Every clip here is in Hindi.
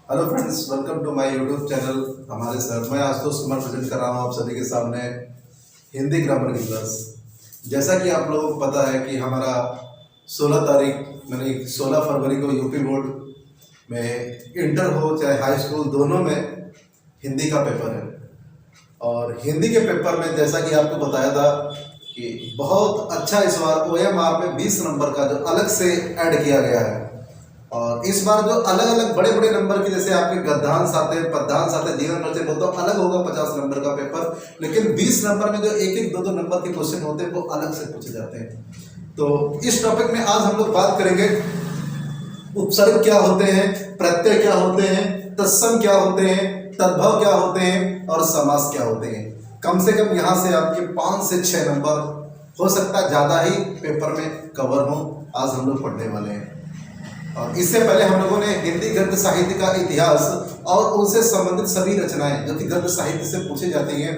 Hello friends, welcome to my YouTube channel. हमारे सर मैं आशुतोष कुमार प्रेजेंट कर रहा हूँ आप सभी के सामने हिंदी ग्रामर की क्लास। जैसा कि आप लोगों को पता है कि हमारा 16 तारीख यानी 16 फरवरी को यूपी बोर्ड में इंटर हो चाहे हाई स्कूल दोनों में हिंदी का पेपर है। और हिंदी के पेपर में जैसा कि आपको बताया था कि बहुत अच्छा इस बार OMR में 20 नंबर का जो अलग से ऐड किया गया है। और इस बार जो अलग अलग बड़े बड़े नंबर की जैसे आपके गद्यांश आते हैं, पद्यांश आते हैं, जीवन परिचय बोलते हैं, अलग होगा 50 नंबर का पेपर। लेकिन 20 नंबर में जो एक एक दो नंबर के क्वेश्चन होते हैं वो अलग से पूछे जाते हैं। तो इस टॉपिक में आज हम लोग बात करेंगे उपसर्ग क्या होते हैं, प्रत्यय क्या होते हैं, तत्सम क्या होते हैं, तद्भव क्या होते हैं और समास क्या होते हैं। कम से कम यहाँ से आपके 5 से 6 नंबर, हो सकता है ज़्यादा ही पेपर में कवर हो, आज हम लोग पढ़ने वाले हैं। और इससे पहले हम लोगों ने हिंदी गद्य साहित्य का इतिहास और उनसे संबंधित सभी रचनाएं जो कि गद्य साहित्य से पूछी जाती हैं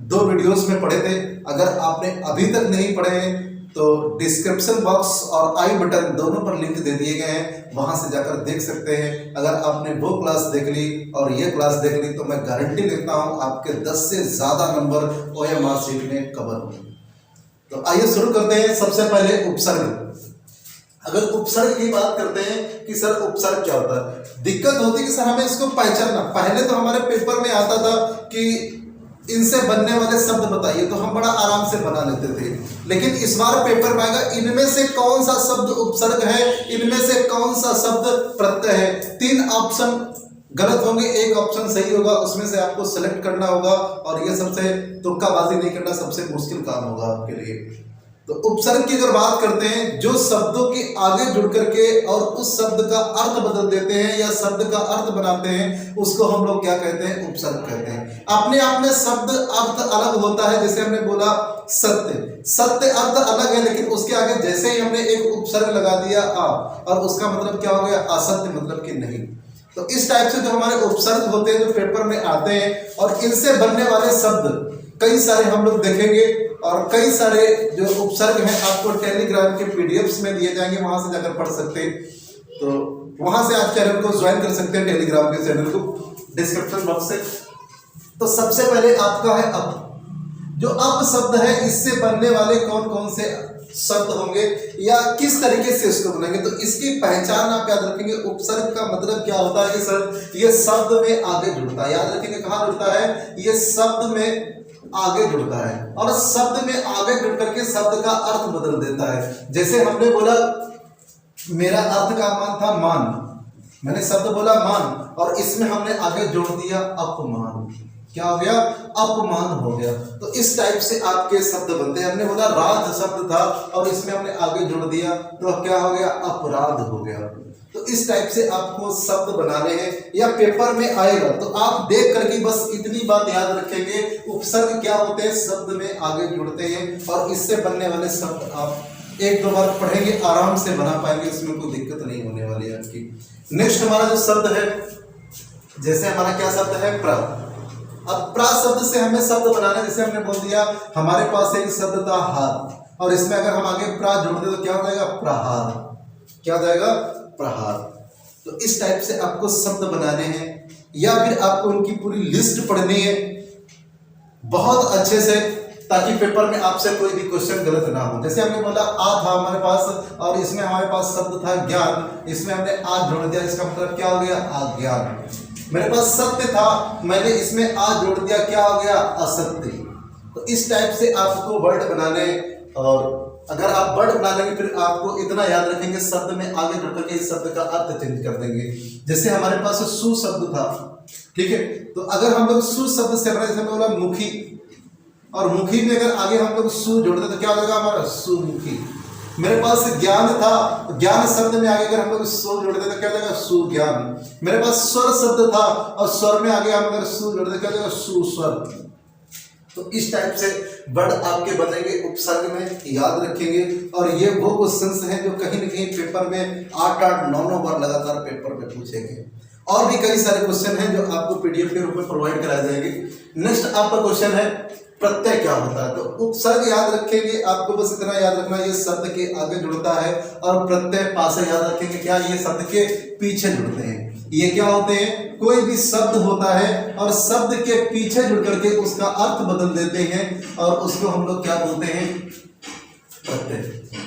2 वीडियोस में पढ़े थे। अगर आपने अभी तक नहीं पढ़े हैं तो डिस्क्रिप्शन बॉक्स और आई बटन दोनों पर लिंक दे दिए गए हैं, वहां से जाकर देख सकते हैं। अगर आपने वो क्लास देख ली और ये क्लास देख ली तो मैं गारंटी देता हूँ आपके 10 से ज़्यादा नंबर OMR शीट में कवर होंगे। तो आइए शुरू करते हैं। सबसे पहले उपसर्ग। अगर उपसर्ग की बात करते हैं कि सर उपसर्ग क्या होता है, दिक्कत होती है कि सर हमें इसको पहचानना। पहले तो हमारे पेपर में आता था कि इनसे बनने वाले शब्द बताइए, तो हम बड़ा आराम से बना लेते थे। लेकिन इस बार पेपर में आएगा इनमें से कौन सा शब्द उपसर्ग है, इनमें से कौन सा शब्द प्रत्यय है। 3 ऑप्शन गलत होंगे, एक ऑप्शन सही होगा, उसमें से आपको सेलेक्ट करना होगा। और ये सबसे तुक्काबाजी नहीं करना, सबसे मुश्किल काम होगा आपके लिए। तो उपसर्ग की अगर बात करते हैं, जो शब्दों के आगे जुड़ करके और उस शब्द का अर्थ बदल देते हैं या शब्द का अर्थ बनाते हैं, उसको हम लोग क्या कहते हैं, उपसर्ग कहते हैं। अपने आप में शब्द अर्थ अलग होता है। जैसे हमने बोला सत्य, सत्य अर्थ अलग है, लेकिन उसके आगे जैसे ही हमने एक उपसर्ग लगा दिया आ, और उसका मतलब क्या हो गया, असत्य, मतलब कि नहीं। तो इस टाइप से जो हमारे उपसर्ग होते हैं जो पेपर में आते हैं, और इनसे बनने वाले शब्द कई सारे हम लोग देखेंगे। और कई सारे जो उपसर्ग हैं आपको टेलीग्राम के PDFs में दिए जाएंगे, वहां से जाकर पढ़ सकते हैं। तो वहां से आप चैनल को ज्वाइन कर सकते हैं, टेलीग्राम के चैनल को, डिस्क्रिप्शन बॉक्स से। तो सबसे पहले आपका है अप। जो अप शब्द है, इससे बनने वाले कौन कौन से शब्द होंगे या किस तरीके से इसको बनेंगे, तो इसकी पहचान आप याद रखेंगे। उपसर्ग का मतलब क्या होता है कि सर ये शब्द में आगे जुड़ता है। याद रखेंगे कहाँ जुड़ता है, ये शब्द में आगे जुड़ता है, और शब्द में आगे जुड़ करके शब्द का अर्थ बदल देता है। जैसे हमने बोला मेरा अर्थ का मान था मान, मैंने शब्द बोला मान, और इसमें हमने आगे जोड़ दिया अपमान। क्या हो गया, अपमान हो गया। तो इस टाइप से आपके शब्द बनते हैं। हमने बोला राध शब्द था और इसमें हमने आगे जोड़ दिया, तो क्या हो गया, अपराध हो गया। तो इस टाइप से आपको शब्द बनाने हैं या पेपर में आएगा, तो आप देख करके बस इतनी बात याद रखेंगे, उपसर्ग क्या होते हैं, शब्द में आगे जुड़ते हैं, और इससे बनने वाले शब्द आप 1-2 बार पढ़ेंगे, आराम से बना पाएंगे, इसमें कोई दिक्कत नहीं होने वाली है आपकी। नेक्स्ट हमारा जो शब्द है, जैसे हमारा क्या शब्द है, प्र। अब प्र शब्द से हमें शब्द बनाना है। जैसे हमने बोल दिया हमारे पास एक शब्द था हाथ, और इसमें अगर हम आगे प्र जोड़ दे तो क्या हो जाएगा, प्रहार। क्या हो जाएगा, प्रहार। तो इस टाइप से आपको शब्द बनाने हैं, या फिर आपको उनकी पूरी लिस्ट पढ़नी है बहुत अच्छे से, ताकि पेपर में आपसे कोई भी क्वेश्चन गलत ना हो। जैसे हमने बोला आ था हमारे पास, और इसमें हमारे पास शब्द था ज्ञान, इसमें हमने आ जोड़ दिया, इसका मतलब क्या हो गया, अज्ञान। मेरे पास सत्य था, मैंने इसमें आ जोड़ दिया, क्या हो गया, असत्य। तो इस टाइप से आपको वर्ड बनाने, और अगर आप वर्ड बना लेंगे फिर आपको इतना याद रखेंगे, शब्द में आगे जुड़ करके इस शब्द का अर्थ चेंज कर देंगे। जैसे हमारे पास सु शब्द था, ठीक है, तो अगर हम लोग सु शब्द से अपना, जैसे बोला मुखी, और मुखी में अगर आगे हम लोग सु जोड़ दे तो क्या हो जाएगा हमारा, सुमुखी। मेरे पास ज्ञान था, ज्ञान शब्द में आगे अगर हम लोग सु जोड़ दे तो क्या हो जाएगा, सुज्ञान। मेरे पास स्वर शब्द था, और स्वर में आगे हम अगर सु जोड़ दे क्या हो जाएगा, सुस्वर। तो इस टाइप से वर्ड आपके बनेंगे उपसर्ग में, याद रखेंगे। और ये वो क्वेश्चंस हैं जो कहीं न कहीं पेपर में 8-8, 9-9 बार लगातार पेपर में पूछेंगे। और भी कई सारे क्वेश्चन हैं जो आपको पीडीएफ के रूप में प्रोवाइड कराए जाएंगे। नेक्स्ट आपका क्वेश्चन है प्रत्यय क्या होता है। तो उपसर्ग याद रखेंगे, आपको बस इतना याद रखना ये शब्द के आगे जुड़ता है, और प्रत्यय पास याद रखेंगे क्या, ये शब्द के पीछे जुड़ते हैं। ये क्या होते हैं, कोई भी शब्द होता है और शब्द के पीछे जुड़ करके उसका अर्थ बदल देते हैं, और उसको हम लोग क्या बोलते हैं, प्रत्यय।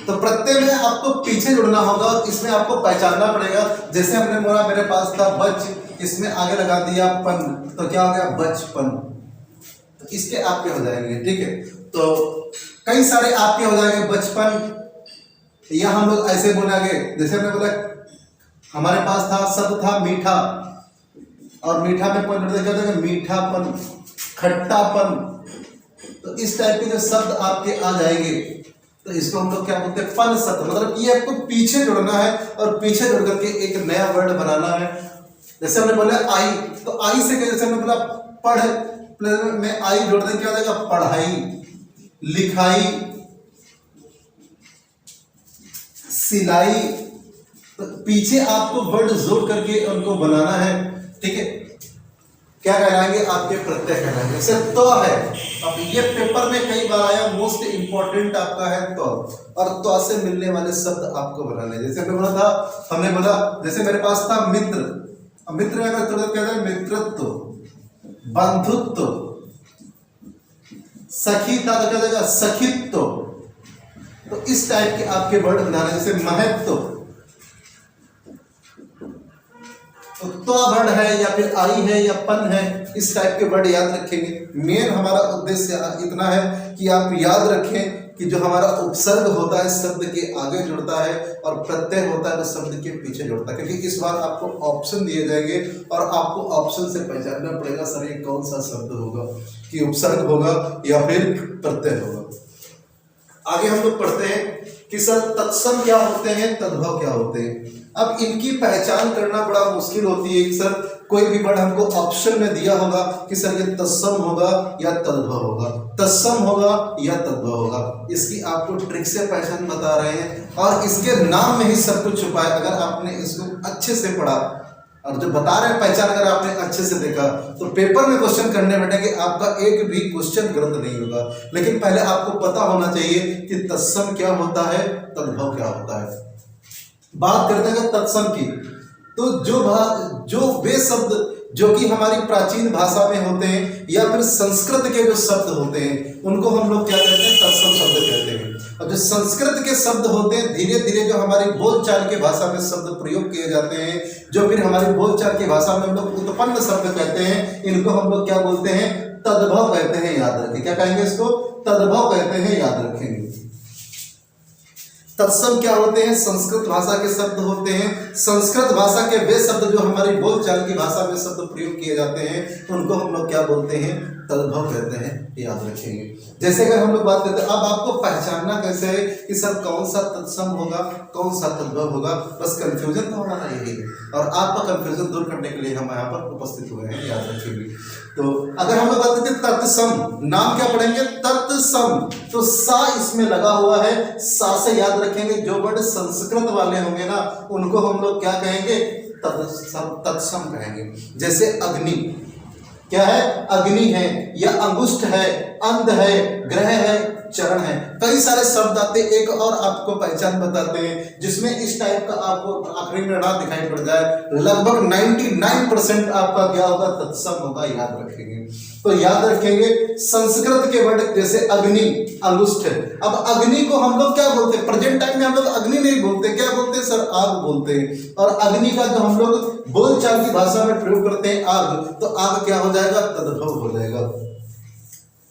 तो प्रत्यय में आपको पीछे जुड़ना होगा, इसमें आपको पहचानना पड़ेगा। जैसे हमने बोला मेरे पास था बच, इसमें आगे लगा दिया पन, तो क्या हो गया बचपन। तो इसके आपके हो जाएंगे, ठीक है। तो कई सारे आपके हो जाएंगे बचपन, या हम लोग ऐसे बोलेंगे, जैसे हमने बोला हमारे पास था शब्द था मीठा, और मीठा में पन जुड़ते क्या हो जाएगा, मीठापन, खट्टापन। तो इस टाइप के जो शब्द आपके आ जाएंगे तो इसको हम लोग क्या बोलते हैं, पन शब्द। मतलब ये आपको पीछे जुड़ना है, और पीछे जुड़ करके एक नया वर्ड बनाना है। जैसे हमने बोला आई, तो आई से जैसे हमने बोला पढ़ में आई जोड़ दें क्या हो जाएगा, पढ़ाई, लिखाई, सिलाई। तो पीछे आपको वर्ड जोड़ करके उनको बनाना है, ठीक है। क्या कहलाएंगे, आपके प्रत्यय कहलाएंगे। जैसे तो है, अब ये पेपर में कई बार आया, मोस्ट इंपॉर्टेंट आपका है तो, और तो से मिलने वाले शब्द आपको बनाने। जैसे हमने बोला था, हमने बोला जैसे मेरे पास था मित्र, अब मित्र में अगर थोड़ा क्या है, मित्रत्व, बंधुत्व, सखी था तो क्या जाएगा, सखित्व। तो इस टाइप के आपके वर्ड बनाने। जैसे महत्व, तो वर्ड है या फिर आई है या पन है, इस टाइप के वर्ड याद रखेंगे। मेन हमारा उद्देश्य इतना है कि आप याद रखें कि जो हमारा उपसर्ग होता है शब्द के आगे जुड़ता है, और प्रत्यय होता है वो शब्द के पीछे जुड़ता है। क्योंकि इस बार आपको ऑप्शन दिए जाएंगे, और आपको ऑप्शन से पहचानना पड़ेगा सर ये कौन सा शब्द होगा, कि उपसर्ग होगा या फिर प्रत्यय होगा। आगे हम लोग पढ़ते हैं कि सर तत्सम क्या होते हैं, तद्भव क्या होते हैं। अब इनकी पहचान करना बड़ा मुश्किल होती है। सर कोई भी वर्ड हमको ऑप्शन में दिया होगा कि सर ये तत्सम होगा या तद्भव होगा, तत्सम होगा या तद्भव होगा। इसकी आपको ट्रिक से पहचान बता रहे हैं, और इसके नाम में ही सब कुछ छुपा है। अगर आपने इसको अच्छे से पढ़ा, और जो बता रहे हैं पहचान अगर आपने अच्छे से देखा, तो पेपर में क्वेश्चन करने बैठेंगे आपका एक भी क्वेश्चन गलत नहीं होगा। लेकिन पहले आपको पता होना चाहिए कि तत्सम क्या होता है, तद्भव क्या होता है। बात करते हैं तत्सम की, तो जो वे शब्द जो कि हमारी प्राचीन भाषा में होते हैं, या फिर संस्कृत के जो शब्द होते हैं, उनको हम लोग क्या कहते हैं, तत्सम शब्द कहते हैं। और जो संस्कृत के शब्द होते हैं, धीरे धीरे जो हमारी बोलचाल के भाषा में शब्द प्रयोग किए जाते हैं, जो फिर हमारी बोलचाल की भाषा में हम लोग उत्पन्न शब्द कहते हैं, इनको हम लोग क्या बोलते हैं, तद्भव कहते हैं। याद रखें, क्या कहेंगे इसको, तद्भव कहते हैं, याद रखेंगे। तत्सम क्या होते हैं, संस्कृत भाषा के शब्द होते हैं। संस्कृत भाषा के वे शब्द जो हमारी बोलचाल की भाषा में शब्द प्रयोग किए जाते हैं, उनको हम लोग क्या बोलते हैं, तद्भव कहते हैं। याद रखेंगे। जैसे अगर हम लोग बात करते हैं, अब आपको पहचानना कैसे है कि सर कौन सा तत्सम होगा, कौन सा तद्भव होगा, बस कंफ्यूजन तो हमारा यही है, और आपका कंफ्यूजन दूर करने के लिए हम यहाँ पर उपस्थित हुए हैं। याद रखेंगे। तो अगर हम लोग बात करते हैं तत्सम, नाम क्या पढ़ेंगे, तत्सम, तो सा इसमें लगा हुआ है, सा से याद रखेंगे। जो वर्ड संस्कृत वाले होंगे ना, उनको हम लोग क्या कहेंगे, तत्सम कहेंगे। जैसे अग्नि, क्या है, अग्नि है, या अंगुष्ठ है, अंध है, ग्रह है, चरण है। कई सारे शब्द आते हैं। एक और आपको पहचान बताते हैं जिसमें इस टाइप का आपको आखिरी में ना दिखाई पड़ जाए, लगभग 99% आपका क्या होगा, तत्सम होगा। याद रखेंगे। तो याद रखेंगे संस्कृत के वर्ड जैसे अग्नि, अंगुष्ठ। अब अग्नि को हम लोग क्या बोलते हैं, प्रेजेंट टाइम में हम लोग अग्नि नहीं बोलते, क्या बोलते हैं सर, आग बोलते हैं। और अग्नि का जो हम लोग बोलचाल की भाषा में प्रयोग करते हैं आग, तो आग क्या हो जाएगा, तद्भव हो जाएगा।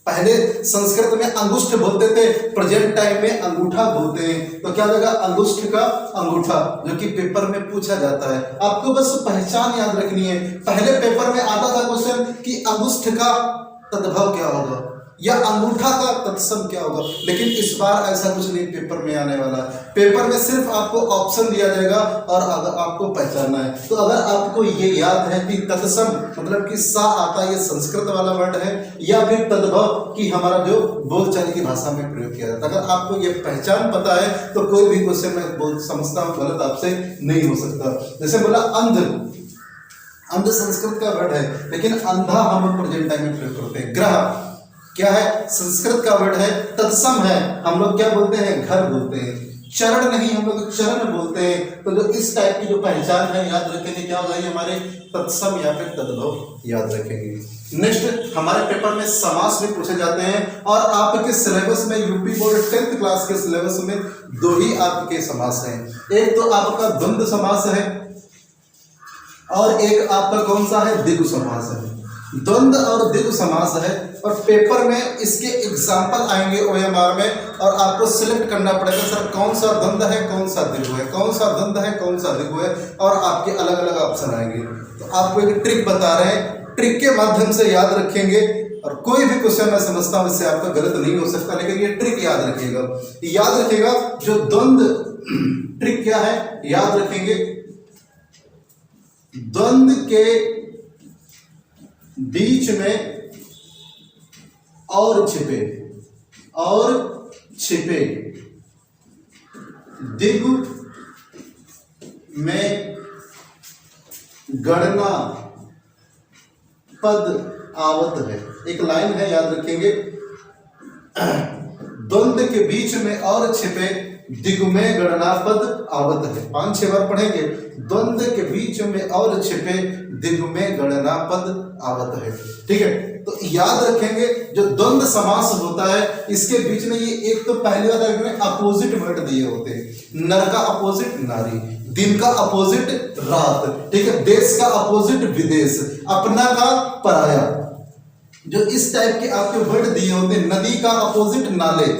पहले संस्कृत में अंगुष्ठ बोलते थे, प्रेजेंट टाइम में अंगूठा बोलते हैं। तो क्या हो जाएगा, अंगुष्ठ का अंगूठा, जो कि पेपर में पूछा जाता है। आपको बस पहचान याद रखनी है। पहले पेपर में आता था क्वेश्चन कि अंगुष्ठ का तद्भव क्या होगा, या अंगूठा का तत्सम क्या होगा, लेकिन इस बार ऐसा कुछ नहीं पेपर में आने वाला। पेपर में सिर्फ आपको ऑप्शन दिया जाएगा, और अगर आपको पहचानना है, तो अगर आपको ये याद है कि तत्सम मतलब कि सा आता है, ये संस्कृत वाला वर्ड है, या फिर तद्भव कि हमारा जो बोलचाल की भाषा में प्रयोग किया जाता है, अगर आपको ये पहचान पता है तो कोई भी क्वेश्चन मैं समझता हूँ गलत आपसे नहीं हो सकता। जैसे बोला अंध, अंध संस्कृत का वर्ड है, लेकिन अंधा हम लोग प्रेजेंट टाइम में प्रयोग करते हैं। ग्रह क्या है, संस्कृत का वर्ड है। तत्सम है, हम लोग क्या बोलते हैं, घर बोलते हैं। चरण नहीं, हम लोग चरण बोलते हैं। तो जो इस टाइप की जो पहचान है याद रखेंगे, क्या होगा ये हमारे तत्सम या फिर तद्भव याद रखेंगे। नेक्स्ट हमारे पेपर में समास भी पूछे जाते हैं, और आपके सिलेबस में यूपी बोर्ड 10th क्लास के सिलेबस में 2 ही आपके समास हैं। एक तो आपका द्वंद्व समास है और एक आपका कौन सा है, द्विगु समास है। द्वंद्व और द्विगु समास है, और पेपर में इसके एग्जाम्पल आएंगे ओएमआर में, और आपको सिलेक्ट करना पड़ेगा सर कौन सा द्वंद्व है, कौन सा द्विगु है, कौन सा द्वंद्व है, कौन सा द्विगु है, और आपके अलग अलग ऑप्शन आएंगे। तो आपको एक ट्रिक बता रहे हैं, ट्रिक के माध्यम से याद रखेंगे, और कोई भी क्वेश्चन मैं समझता हूँ इससे आपका गलत नहीं हो सकता, लेकिन ये ट्रिक याद रखिएगा। याद रखिएगा जो द्वंद्व ट्रिक क्या है, याद रखेंगे द्वंद्व के बीच में और छिपे द्विगु में गणना पद आवत है। एक लाइन है, याद रखेंगे, द्वंद्व के बीच में और छिपे द्विगु में गणना पद आवत है। 5-6 बार पढ़ेंगे, द्वंद्व के बीच में और छिपे द्विगु में गणना पद आवत है। ठीक है, तो याद रखेंगे जो द्वंद्व समास होता है इसके बीच में ये एक तो पहली बात अपोजिट वर्ड दिए होते हैं। नर का अपोजिट नारी, दिन का अपोजिट रात, ठीक है, देश का अपोजिट विदेश, अपना का पराया, जो इस टाइप के आपके वर्ड दिए होते हैं। नदी का अपोजिट नाले,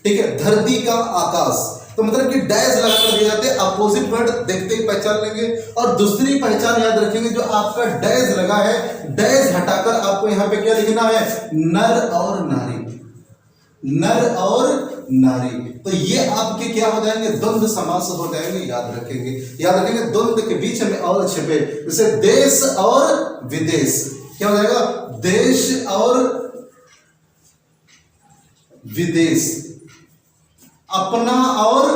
ठीक है, धरती का आकाश, तो मतलब कि डैश लगाकर दिए जाते हैं। अपोजिट वर्ड देखते ही पहचान लेंगे। और दूसरी पहचान याद रखेंगे, जो आपका डैश लगा है, डैश हटाकर आपको यहाँ पे क्या लिखना है, नर और नारी, नर और नारी। तो ये आपके क्या हो जाएंगे, द्वंद्व समास हो जाएंगे। याद रखेंगे द्वंद्व के बीच में और छिपे, जैसे देश और विदेश, क्या हो जाएगा, देश और विदेश, अपना और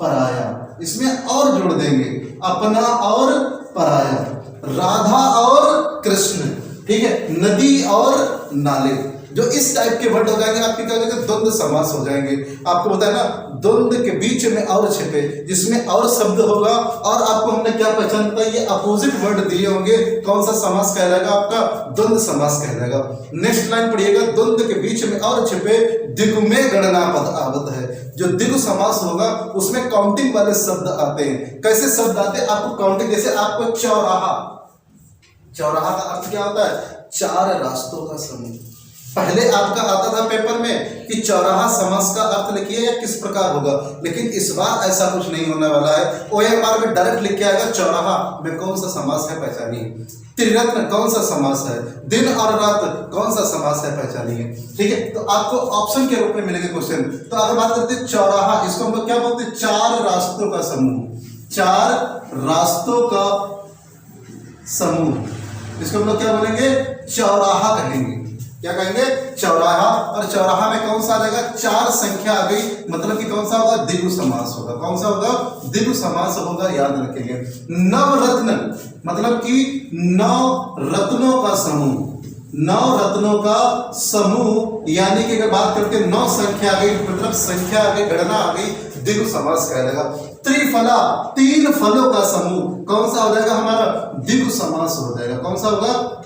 पराया, इसमें और जोड़ देंगे, अपना और पराया, राधा और कृष्ण, ठीक है, नदी और नाले। जो इस टाइप के वर्ड हो जाएंगे आपके क्या हो जाएंगे, द्वंद्व समास हो जाएंगे। आपको बताया ना, द्वंद्व के बीच में और छिपे, जिसमें और शब्द होगा, और आपको हमने क्या पहचान बताई, ये अपोजिट वर्ड दिए होंगे, कौन सा समास कहलाएगा, आपका द्वंद्व समास कहलाएगा। नेक्स्ट लाइन पढ़िएगा, द्वंद्व के बीच में और छिपे द्विगु में गणना पद आवत है। जो द्विगु समास होगा उसमें काउंटिंग वाले शब्द आते हैं। कैसे शब्द आते हैं, आपको काउंटिंग, जैसे आपको चौराहा, चौराहा का अर्थ क्या होता है, 4 रास्तों का समूह। पहले आपका आता था पेपर में कि चौराहा समास का अर्थ लिखिए या किस प्रकार होगा, लेकिन इस बार ऐसा कुछ नहीं होने वाला है। ओएमआर में डायरेक्ट लिख के आएगा चौराहा में कौन सा समास है पहचानिए, त्रिरत्न कौन सा समास है, दिन और रात कौन सा समास है पहचानिए। ठीक है, तो आपको ऑप्शन के रूप में मिलेंगे क्वेश्चन। तो अगर बात करते हैं चौराहा, इसको हम लोग क्या बोलते हैं, 4 रास्तों का समूह, 4 रास्तों का समूह, इसको हम लोग क्या बोलेंगे, चौराहा कहेंगे। क्या कहेंगे, चौराहा। और चौराहा में कौन सा आ जाएगा, 4 संख्या आ गई, मतलब कि कौन सा होगा, द्विगु समास होगा। कौन सा होगा, द्विगु समास होगा, याद रखेंगे। नवरत्न मतलब कि 9 रत्नों का समूह, 9 रत्नों का समूह, यानी कि अगर बात करते हैं 9 संख्या आ गई, मतलब संख्या आ गई, गणना आ गई, द्विगु समास कहलाएगा। त्रिफला 3 फलों का समूह, कौन सा हो जाएगा हमारा, द्विगु समास हो जाएगा। कौन सा होगा,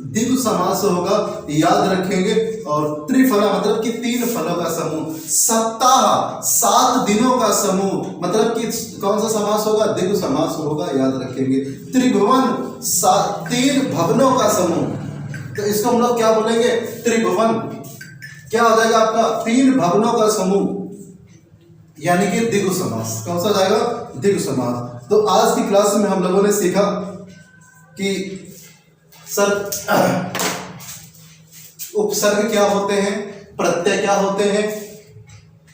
द्विगु समास होगा, याद रखेंगे। और त्रिफला मतलब कि 3 फलों का समूह। सप्ताह 7 दिनों का समूह, मतलब कि कौन सा समास होगा, द्विगु समास होगा, याद रखेंगे। त्रिभुवन 3 भवनों का समूह, तो इसको हम लोग क्या बोलेंगे, त्रिभुवन क्या हो जाएगा आपका, 3 भवनों का समूह, यानी कि द्विगु समास। कौन सा जाएगा, द्विगु समास। तो आज की क्लास में हम लोगों ने सीखा कि सर उपसर्ग क्या होते हैं, प्रत्यय क्या होते हैं,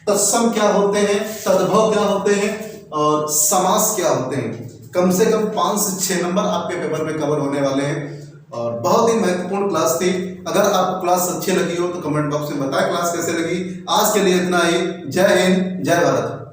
तत्सम क्या होते हैं, तद्भव क्या होते हैं, और समास क्या होते हैं। कम से कम 5 से 6 नंबर आपके पेपर में कवर होने वाले हैं, और बहुत ही महत्वपूर्ण क्लास थी। अगर आपको क्लास अच्छी लगी हो तो कमेंट बॉक्स में बताएं क्लास कैसे लगी। आज के लिए इतना ही। जय हिंद, जय भारत।